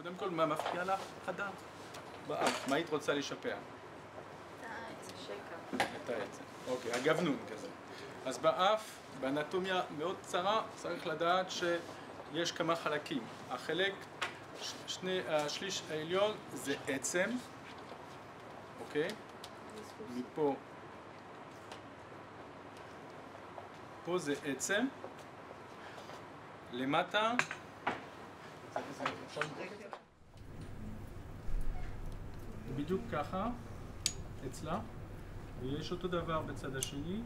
קודם כל, מה מפריע לך? חדה. באף, מה היית רוצה לשפר? את השקע. את העצם. אוקיי, הגוונון כזה. אז באף, באנטומיה מאוד צרה, צריך לדעת שיש כמה חלקים. החלק, השליש העליון זה עצם, אוקיי? מפה, פה זה עצם, למטה, בדיוק ככה, אצלה, ויש אותו דבר בצד השני.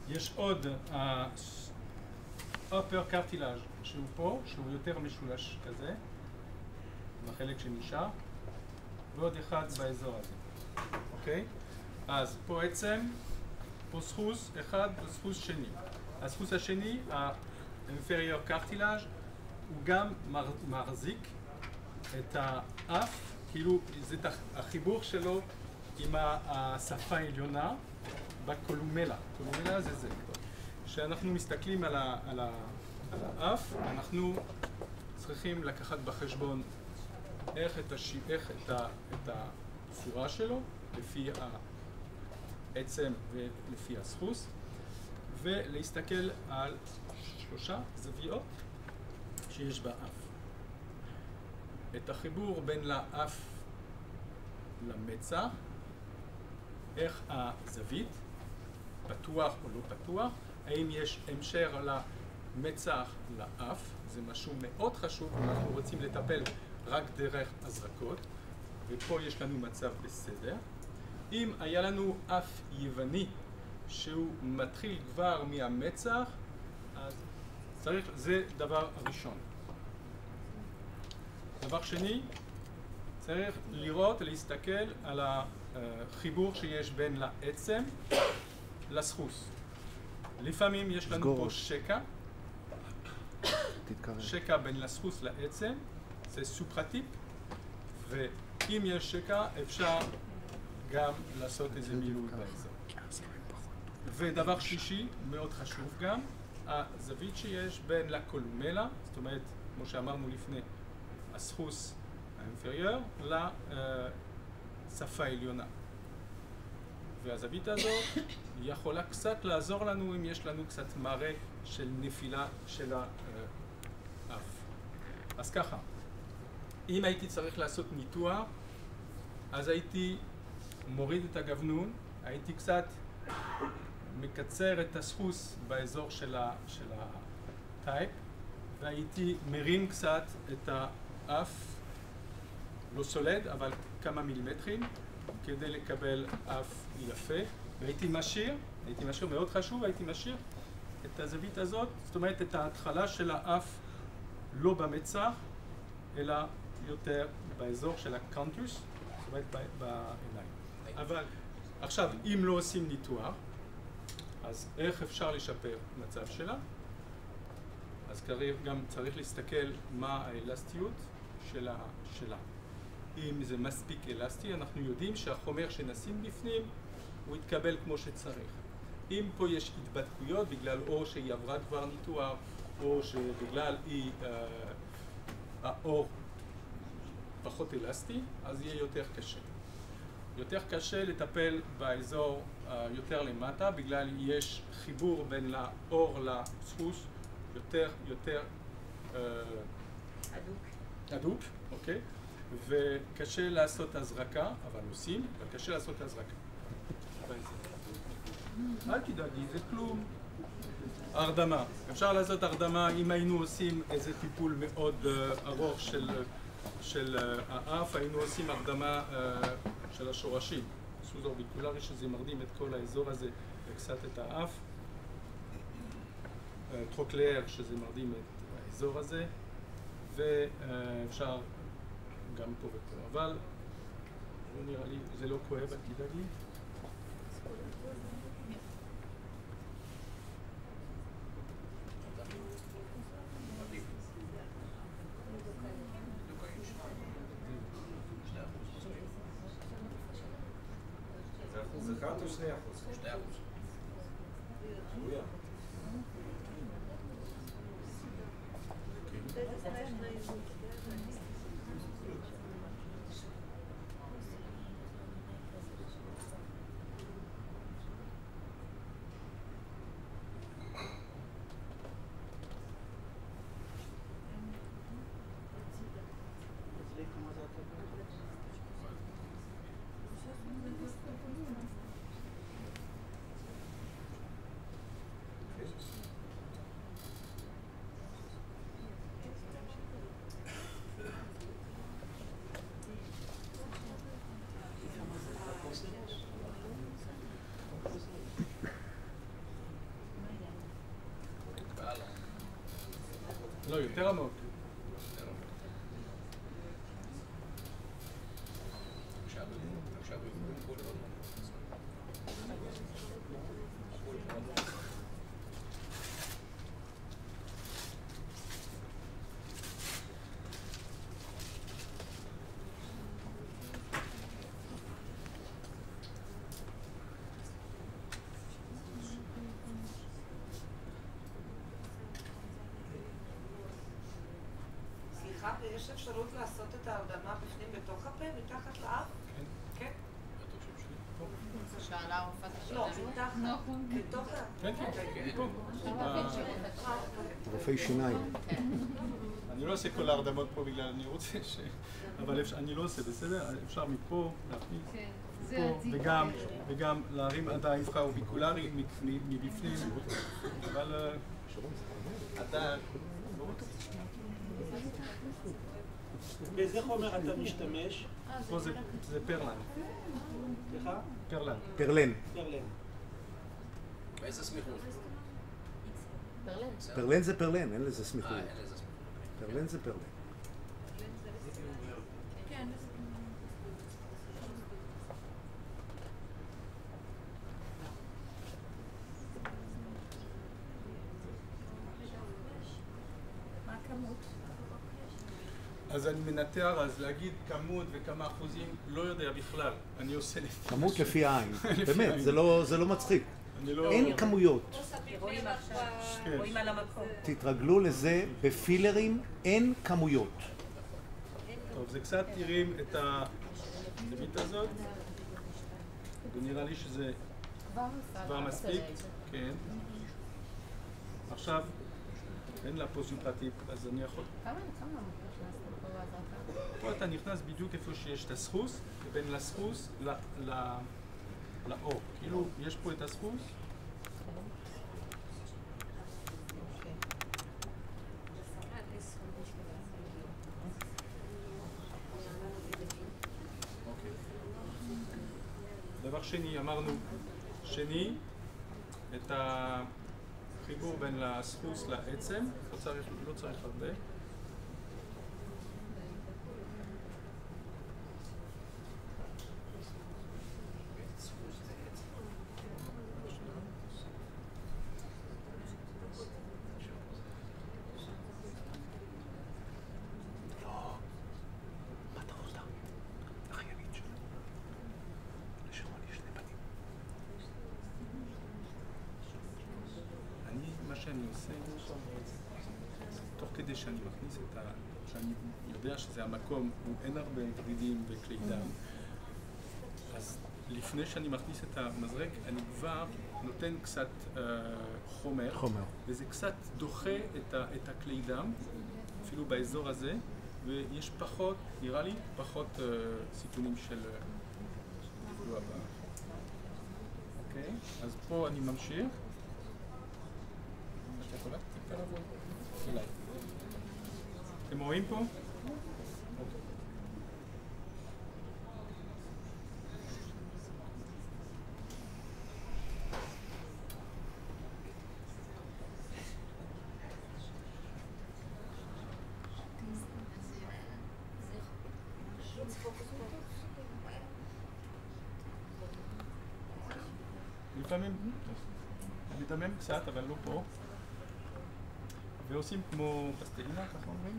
יש עוד upper cartilage שהוא פה, שהוא יותר משולש כזה, בחלק שנשאר, ועוד אחד באזור הזה, אוקיי? אז פה עצם, פה סחוס אחד וסחוס שני. הסחוס השני, ה-inferior cartilage, הוא גם מחזיק את האף, כאילו זה החיבור שלו עם השפה העליונה בקולומלה. קולומלה זה זה. כשאנחנו מסתכלים על האף, אנחנו צריכים לקחת בחשבון איך את הצורה שלו, לפי העצם ולפי הסחוס, ולהסתכל על 3 זוויות שיש באף. את החיבור בין לאף למצח, איך הזווית, פתוח או לא פתוח, האם יש המשך למצח לאף, זה משהו מאוד חשוב, אנחנו רוצים לטפל רק דרך הזרקות, ופה יש לנו מצב בסדר. אם היה לנו אף יווני שהוא מתחיל כבר מהמצח, אז צריך, זה דבר הראשון. דבר שני, צריך לראות, להסתכל על החיבור שיש בין לעצם לסחוס. לפעמים יש לנו פה שקע, שקע בין לסחוס לעצם, זה סופרטיפ, ואם יש שקע אפשר גם לעשות איזה מילוי באזור. ודבר שלישי, מאוד חשוב גם, הזווית שיש בין לקולומלה, זאת אומרת, כמו שאמרנו לפני, הסחוס האינפריור לשפה העליונה. והזווית הזו יכולה קצת לעזור לנו אם יש לנו קצת מראה של נפילה של האף. אז ככה, אם הייתי צריך לעשות ניתוח, אז הייתי מוריד את הגוונון, הייתי קצת מקצר את הסחוס באזור של הטייפ, והייתי מרים קצת את האף, לא סולד, אבל כמה מילימטרים, כדי לקבל אף יפה, והייתי משאיר, מאוד חשוב, הייתי משאיר את הזווית הזאת, זאת אומרת את ההתחלה של האף לא במצח, אלא יותר באזור של הקונטוס, זאת אומרת בעיניים. אבל עכשיו, אם לא עושים ניתוח, אז איך אפשר לשפר מצב שלה? אז גם צריך להסתכל מה האלסטיות שלה. אם זה מספיק אלסטי, אנחנו יודעים שהחומר שנשים בפנים, הוא יתקבל כמו שצריך. אם פה יש התבדקויות בגלל או שהיא עברה כבר ניתוח, או שבגלל האור פחות אלסטי, אז יהיה יותר קשה. יותר קשה לטפל באזור יותר למטה, בגלל יש חיבור בין לאור לסחוס יותר הדוק, אוקיי? וקשה לעשות הזרקה, אבל עושים, וקשה לעשות הזרקה. אל תדאגי, זה כלום. הרדמה. אפשר לעשות הרדמה אם היינו עושים איזה טיפול מאוד ארוך של האף, היינו עושים הרדמה של השורשים. סוז אורביקולרי שזה מרדים את כל האזור הזה וקצת את האף. טרוקלר שזה מרדים את האזור הזה, ואפשר גם פה ופה. אבל לא נראה לי, זה לא כואב, אל תדאג לי. זה 1 או 2%? 2%. לא, יותר עמוק. יש אפשרות לעשות את ההרדמה בפנים בתוך הפה, מתחת לאף? כן. שאלה רופאת השיניים. לא, מתחת. בתוך הפה. כן, כן, פה. רופאי שיניים. אני לא עושה כל ההרדמות פה בגלל אני רוצה ש... אבל אני לא עושה, בסדר? אפשר מפה להכניס פה, וגם להרים עדיין אורביקולרי מבפנים, אבל עדיין... באיזה חומר אתה משתמש? פה זה פרלן. סליחה? פרלן. פרלן. פרלן. באיזה סמיכות? פרלן זה פרלן, אין לזה סמיכות. פרלן זה פרלן. אז אני מנתח, אז להגיד כמות וכמה אחוזים, לא יודע בכלל. אני עושה לפי... כמות לפי העין. באמת, זה לא מצחיק. לא... אין כמויות. רואים על המקום. תתרגלו לזה, בפילרים אין כמויות. טוב, זה קצת תראים את הזווית הזאת. נראה לי שזה כבר מספיק. כן. עכשיו, אין לה פה סימפטית, אז אני יכול... פה אתה נכנס בדיוק איפה שיש את הסחוס, ובין לסחוס לאור. כאילו, יש פה את הסחוס. דבר שני, אמרנו, את החיבור בין הסחוס לעצם, לא צריך הרבה. שאני עושה, תוך כדי שאני מכניס את שאני יודע שזה המקום, אין הרבה ורידים וכלי דם, אז לפני שאני מכניס את המזרק, אני כבר נותן קצת חומר, וזה קצת דוחה את הכלי דם, אפילו באזור הזה, ויש פחות, נראה לי, פחות סיכונים של לפגוע בה. אוקיי? אז פה אני ממשיך. אתם רואים פה? לפעמים מתאמן קצת, אבל לא פה. ועושים כמו פסטלינה, ככה אומרים?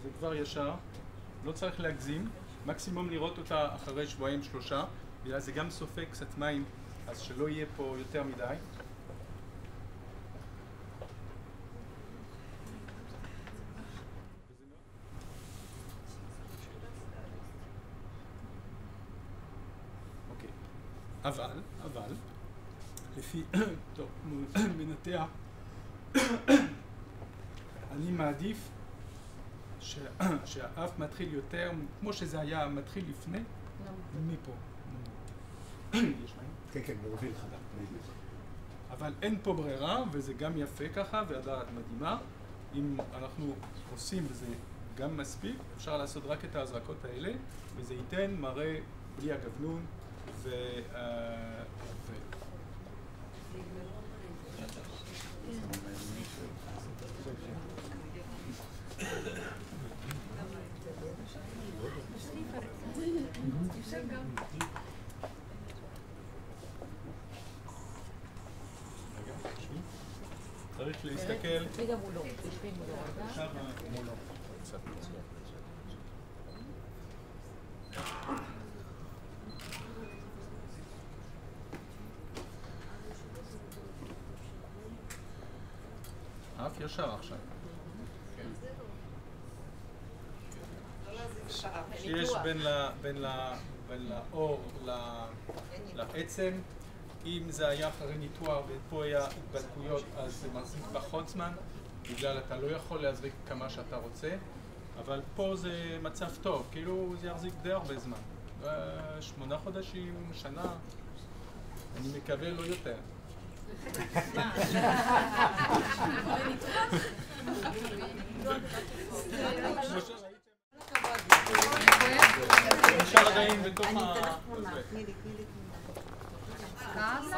זה כבר ישר, לא צריך להגזים, מקסימום לראות אותה אחרי שבועיים שלושה, בגלל זה גם סופק קצת מים, אז שלא יהיה פה יותר מדי. אבל, לפי, טוב, מנתח, אני מעדיף שהאף מתחיל יותר, כמו שזה היה מתחיל לפני, מפה. יש מים? כן, כן, מוביל לך. אבל אין פה ברירה, וזה גם יפה ככה, והדעת מדהימה. אם אנחנו עושים וזה גם מספיק, אפשר לעשות רק את ההזרקות האלה, וזה ייתן מראה בלי הגבנון צריך להסתכל. תשבי גם מולו, תשבי מולו. עכשיו מולו. אף ישר עכשיו. שיש בין לאור לעצם, אם זה היה אחרי ניתוח ופה היה התבדקויות אז זה מחזיק פחות זמן, בגלל אתה לא יכול להזריק כמה שאתה רוצה, אבל פה זה מצב טוב, כאילו זה יחזיק די הרבה זמן. 8 חודשים, שנה, אני מקווה לא יותר. אפשר עדיין בתוך ה... כמה?